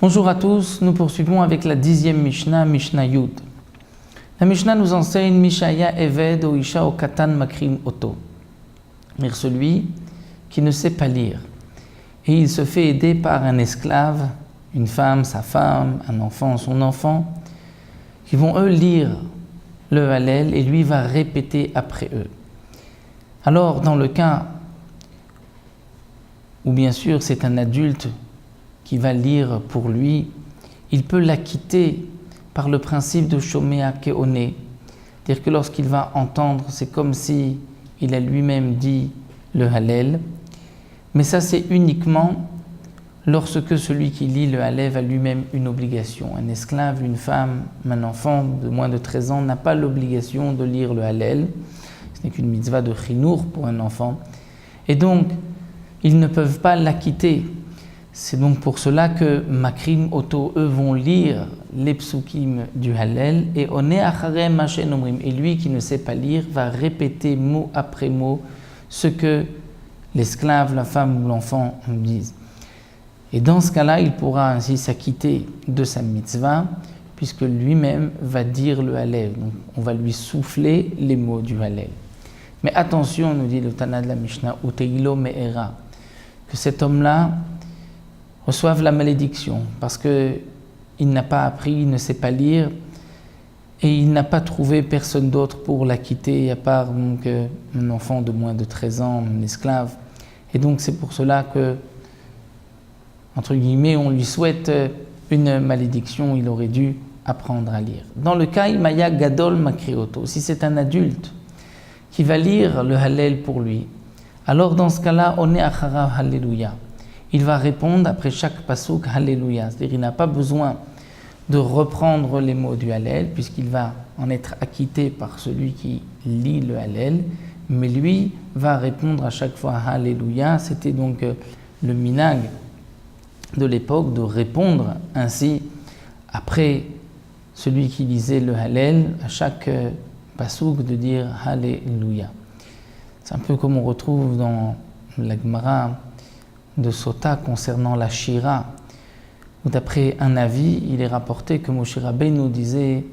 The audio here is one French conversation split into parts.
Bonjour à tous, nous poursuivons avec la 10e Mishnah, Mishnah Yud. La Mishnah nous enseigne Mishaya Eved o Isha o Katan Makrim Oto. Lire celui qui ne sait pas lire. Et il se fait aider par un esclave, une femme, sa femme, un enfant, son enfant, qui vont eux lire le Hallel et lui va répéter après eux. Alors dans le cas où bien sûr c'est un adulte qui va lire pour lui, il peut l'acquitter par le principe de Shomea Keone, c'est-à-dire que lorsqu'il va entendre, c'est comme si il a lui-même dit le Hallel, mais ça c'est uniquement lorsque celui qui lit le Hallel a lui-même une obligation. Un esclave, une femme, un enfant de moins de 13 ans n'a pas l'obligation de lire le Hallel, ce n'est qu'une mitzvah de chinour pour un enfant, et donc ils ne peuvent pas l'acquitter. C'est donc pour cela que Makrim Oto, eux, vont lire les psukim du Hallel et One Acharem Mashen Omrim. Et lui qui ne sait pas lire va répéter mot après mot ce que l'esclave, la femme ou l'enfant disent. Et dans ce cas-là, il pourra ainsi s'acquitter de sa mitzvah puisque lui-même va dire le Hallel. Donc on va lui souffler les mots du Hallel. Mais attention, nous dit le Tana de la Mishnah, Uteilo Me'era, que cet homme-là reçoivent la malédiction parce qu'il n'a pas appris, il ne sait pas lire et il n'a pas trouvé personne d'autre pour l'acquitter à part donc, un enfant de moins de 13 ans, un esclave. Et donc c'est pour cela que, entre guillemets, on lui souhaite une malédiction, il aurait dû apprendre à lire. Dans le cas Imaya Gadol Makrioto, si c'est un adulte qui va lire le Hallel pour lui, alors dans ce cas-là, on est Acharav Halleluja. Il va répondre après chaque pasuk Alléluia. C'est-à-dire qu'il n'a pas besoin de reprendre les mots du Hallel puisqu'il va en être acquitté par celui qui lit le Hallel, mais lui va répondre à chaque fois Alléluia. C'était donc le minag de l'époque de répondre ainsi après celui qui lisait le Hallel, à chaque pasuk de dire Alléluia. C'est un peu comme on retrouve dans la Gemara de Sota concernant la Shira, où d'après un avis, il est rapporté que Moshe Rabbeinu disait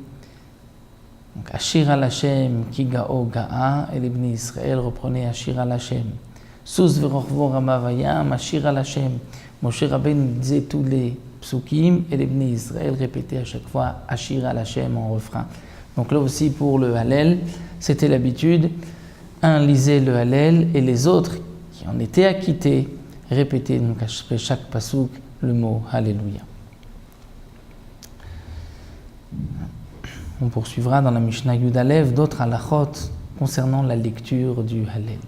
Ashir al Hashem ki ga'o ga'a, et les Bnei Israël reprenaient Ashir al Hashem. Sous v'rochvo ramavayam, Ashir al Hashem. Moshe Rabbeinu disait tous les psukim, et les Bnei Israël répétaient à chaque fois Ashir al Hashem en refrain. Donc là aussi pour le Hallel, c'était l'habitude, un lisait le Hallel et les autres qui en étaient acquittés répétez donc après chaque pasuk le mot Alléluia. On poursuivra dans la Mishnah Yud Alev d'autres halachot concernant la lecture du Hallel.